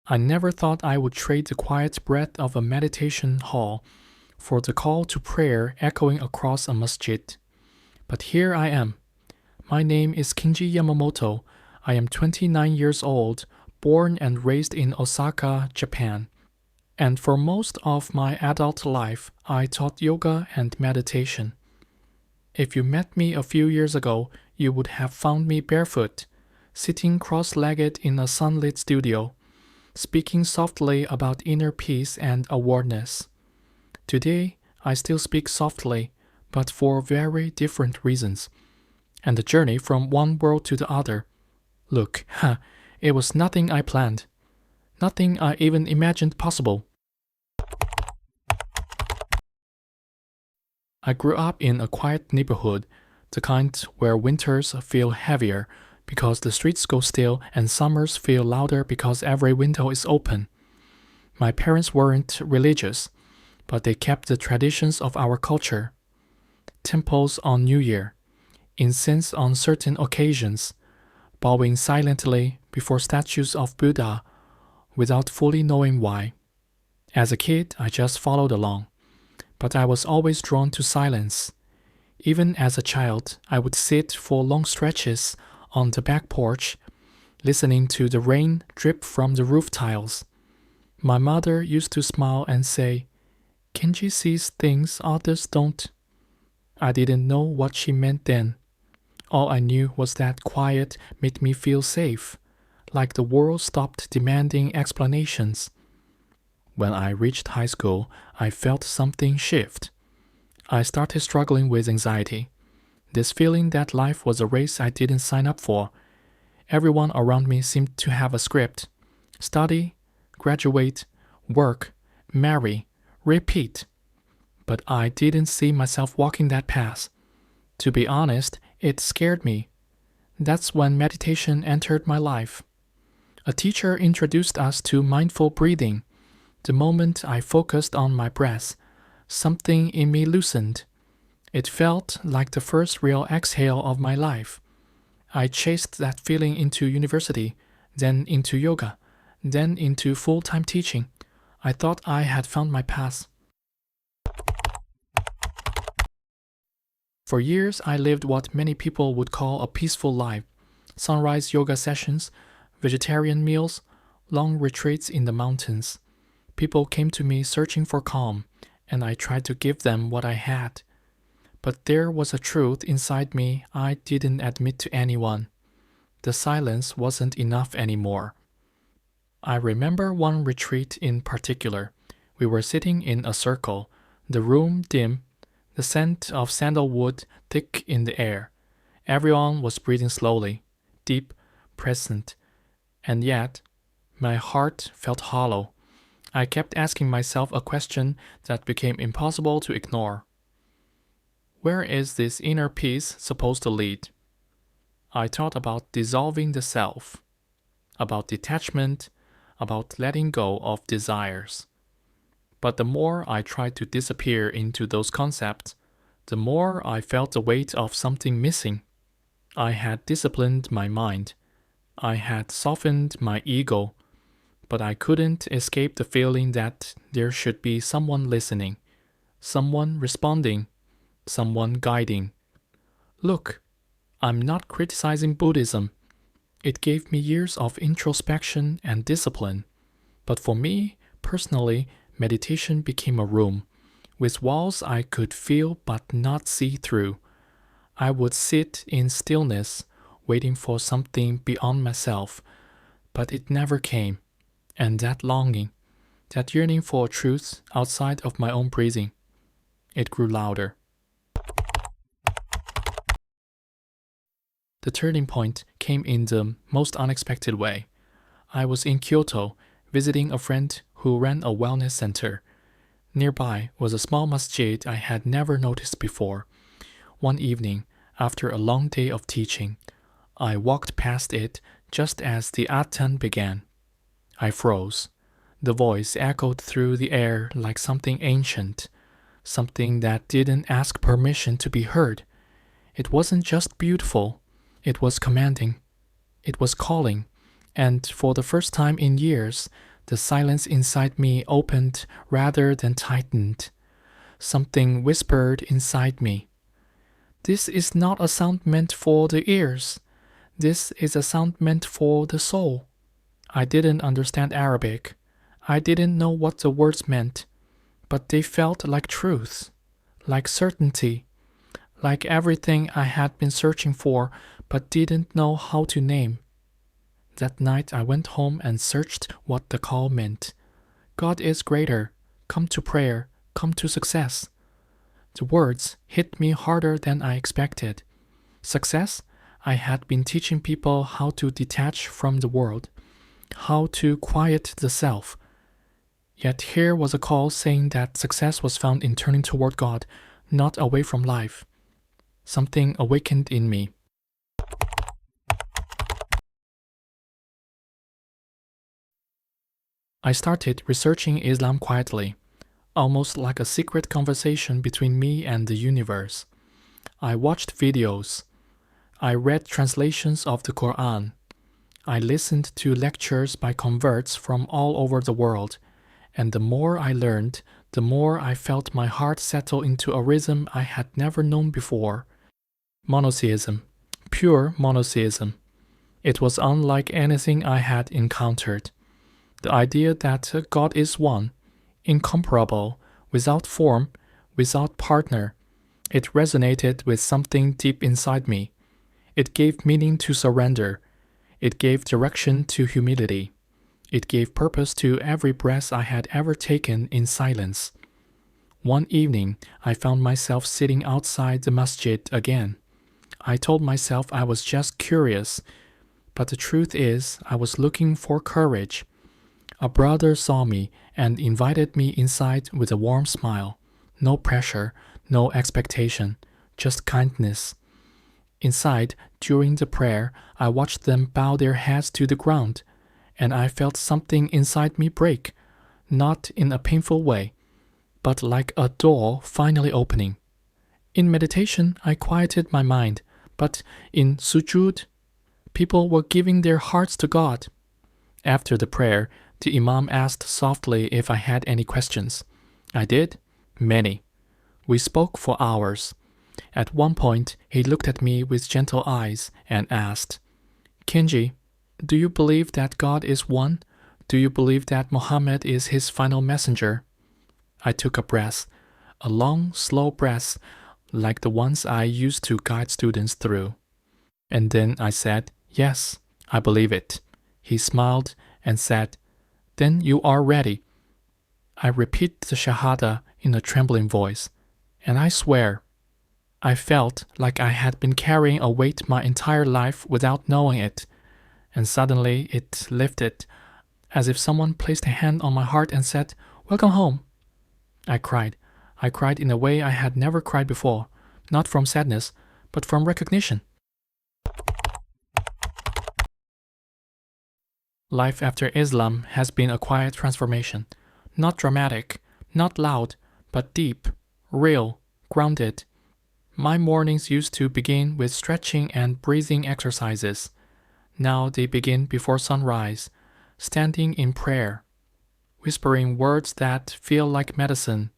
I never thought I would trade the quiet breath of a meditation hall for the call to prayer echoing across a masjid. But here I am. My name is Kenji Yamamoto. I am 29 years old, born and raised in Osaka, Japan. And for most of my adult life, I taught yoga and meditation. If you met me a few years ago, you would have found me barefoot, sitting cross-legged in a sunlit studio, speaking softly about inner peace and awareness. Today, I still speak softly, but for very different reasons. And the journey from one world to the other. Look, it was nothing I planned. Nothing I even imagined possible. I grew up in a quiet neighborhood, the kind where winters feel heavier because the streets go still and summers feel louder because every window is open. My parents weren't religious, but they kept the traditions of our culture. Temples on New Year, incense on certain occasions, bowing silently before statues of Buddha without fully knowing why. As a kid, I just followed along, but I was always drawn to silence. Even as a child, I would sit for long stretches on the back porch, listening to the rain drip from the roof tiles. My mother used to smile and say, "Kenji sees things others don't." I didn't know what she meant then. All I knew was that quiet made me feel safe, like the world stopped demanding explanations. When I reached high school, I felt something shift. I started struggling with anxiety, this feeling that life was a race I didn't sign up for. Everyone around me seemed to have a script: study, graduate, work, marry, repeat. But I didn't see myself walking that path. To be honest, it scared me. That's when meditation entered my life. A teacher introduced us to mindful breathing. The moment I focused on my breath, something in me loosened. It felt like the first real exhale of my life. I chased that feeling into university, then into yoga, then into full-time teaching. I thought I had found my path. For years, I lived what many people would call a peaceful life. Sunrise yoga sessions, vegetarian meals, long retreats in the mountains. People came to me searching for calm, and I tried to give them what I had. But there was a truth inside me I didn't admit to anyone. The silence wasn't enough anymore. I remember one retreat in particular. We were sitting in a circle, the room dim, the scent of sandalwood thick in the air. Everyone was breathing slowly, deep, present, and yet my heart felt hollow. I kept asking myself a question that became impossible to ignore. Where is this inner peace supposed to lead? I thought about dissolving the self, about detachment, about letting go of desires. But the more I tried to disappear into those concepts, the more I felt the weight of something missing. I had disciplined my mind. I had softened my ego. But I couldn't escape the feeling that there should be someone listening, someone responding, someone guiding. Look, I'm not criticizing Buddhism. It gave me years of introspection and discipline. But for me, personally, meditation became a room, with walls I could feel but not see through. I would sit in stillness, waiting for something beyond myself, but it never came. And that longing, that yearning for truth outside of my own breathing, it grew louder. The turning point came in the most unexpected way. I was in Kyoto, visiting a friend who ran a wellness center. Nearby was a small masjid I had never noticed before. One evening, after a long day of teaching, I walked past it just as the adhan began. I froze. The voice echoed through the air like something ancient, something that didn't ask permission to be heard. It wasn't just beautiful, it was commanding. It was calling, and for the first time in years, The silence inside me opened rather than tightened. Something whispered inside me. This is not a sound meant for the ears. This is a sound meant for the soul. I didn't understand Arabic. I didn't know what the words meant, but they felt like truth, like certainty, like everything I had been searching for but didn't know how to name. That night I went home and searched what the call meant. God is greater. Come to prayer. Come to success. The words hit me harder than I expected. Success? I had been teaching people how to detach from the world, how to quiet the self. Yet here was a call saying that success was found in turning toward God, not away from life. Something awakened in me. I started researching Islam quietly, almost like a secret conversation between me and the universe. I watched videos. I read translations of the Quran. I listened to lectures by converts from all over the world, and the more I learned, the more I felt my heart settle into a rhythm I had never known before. Monotheism. Pure monotheism. It was unlike anything I had encountered. The idea that God is one, incomparable, without form, without partner. It resonated with something deep inside me. It gave meaning to surrender. It gave direction to humility. It gave purpose to every breath I had ever taken in silence. One evening, I found myself sitting outside the masjid again. I told myself I was just curious, but the truth is, I was looking for courage. A brother saw me and invited me inside with a warm smile. No pressure, no expectation, just kindness. Inside, during the prayer, I watched them bow their heads to the ground, and I felt something inside me break, not in a painful way, but like a door finally opening. In meditation, I quieted my mind, but in sujud, people were giving their hearts to God. After the prayer, the Imam asked softly if I had any questions. I did. Many. We spoke for hours. At one point, he looked at me with gentle eyes and asked, "Kenji, do you believe that God is one? Do you believe that Muhammad is his final messenger?" I took a breath, a long, slow breath, like the ones I used to guide students through. And then I said, "Yes, I believe it." He smiled and said, "Then you are ready." I repeat the Shahada in a trembling voice, and I swear, I felt like I had been carrying a weight my entire life without knowing it, and suddenly it lifted, as if someone placed a hand on my heart and said, "Welcome home." I cried. I cried in a way I had never cried before, not from sadness, but from recognition. Life after Islam has been a quiet transformation, not dramatic, not loud, but deep, real, grounded. My mornings used to begin with stretching and breathing exercises. Now they begin before sunrise, standing in prayer, whispering words that feel like medicine.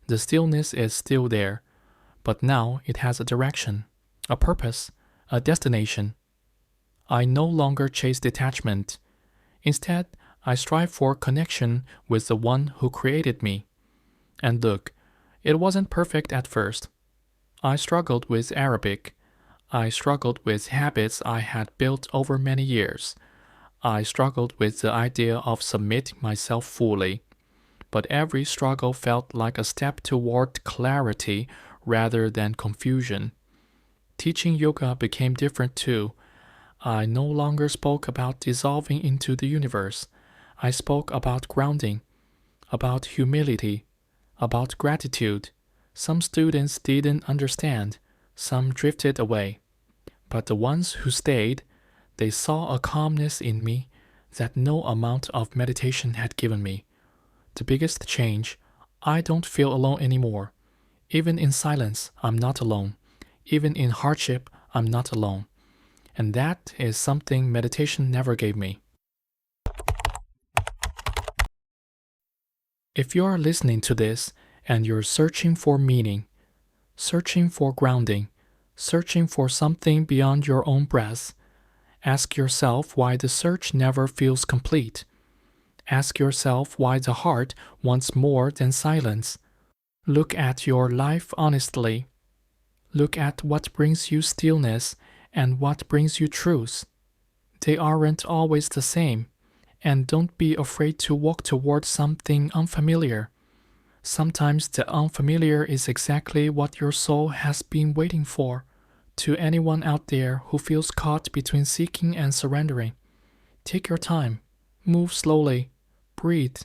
The stillness is still there, but now it has a direction, a purpose, a destination. I no longer chase detachment. Instead, I strive for connection with the one who created me. And look, it wasn't perfect at first. I struggled with Arabic. I struggled with habits I had built over many years. I struggled with the idea of submitting myself fully. But every struggle felt like a step toward clarity rather than confusion. Teaching yoga became different too. I no longer spoke about dissolving into the universe. I spoke about grounding, about humility, about gratitude. Some students didn't understand, some drifted away. But the ones who stayed, they saw a calmness in me that no amount of meditation had given me. The biggest change, I don't feel alone anymore. Even in silence, I'm not alone. Even in hardship, I'm not alone. And that is something meditation never gave me. If you are listening to this and you're searching for meaning, searching for grounding, searching for something beyond your own breath, ask yourself why the search never feels complete. Ask yourself why the heart wants more than silence. Look at your life honestly. Look at what brings you stillness and what brings you truth. They aren't always the same, and don't be afraid to walk towards something unfamiliar. Sometimes the unfamiliar is exactly what your soul has been waiting for. To anyone out there who feels caught between seeking and surrendering, take your time, move slowly, breathe,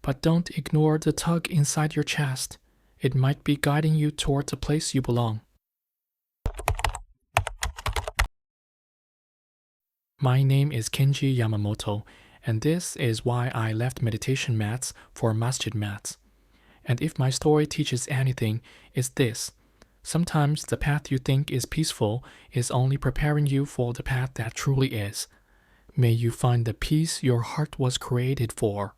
but don't ignore the tug inside your chest. It might be guiding you toward the place you belong. My name is Kenji Yamamoto, and this is why I left meditation mats for masjid mats. And if my story teaches anything, it's this. Sometimes the path you think is peaceful is only preparing you for the path that truly is. May you find the peace your heart was created for.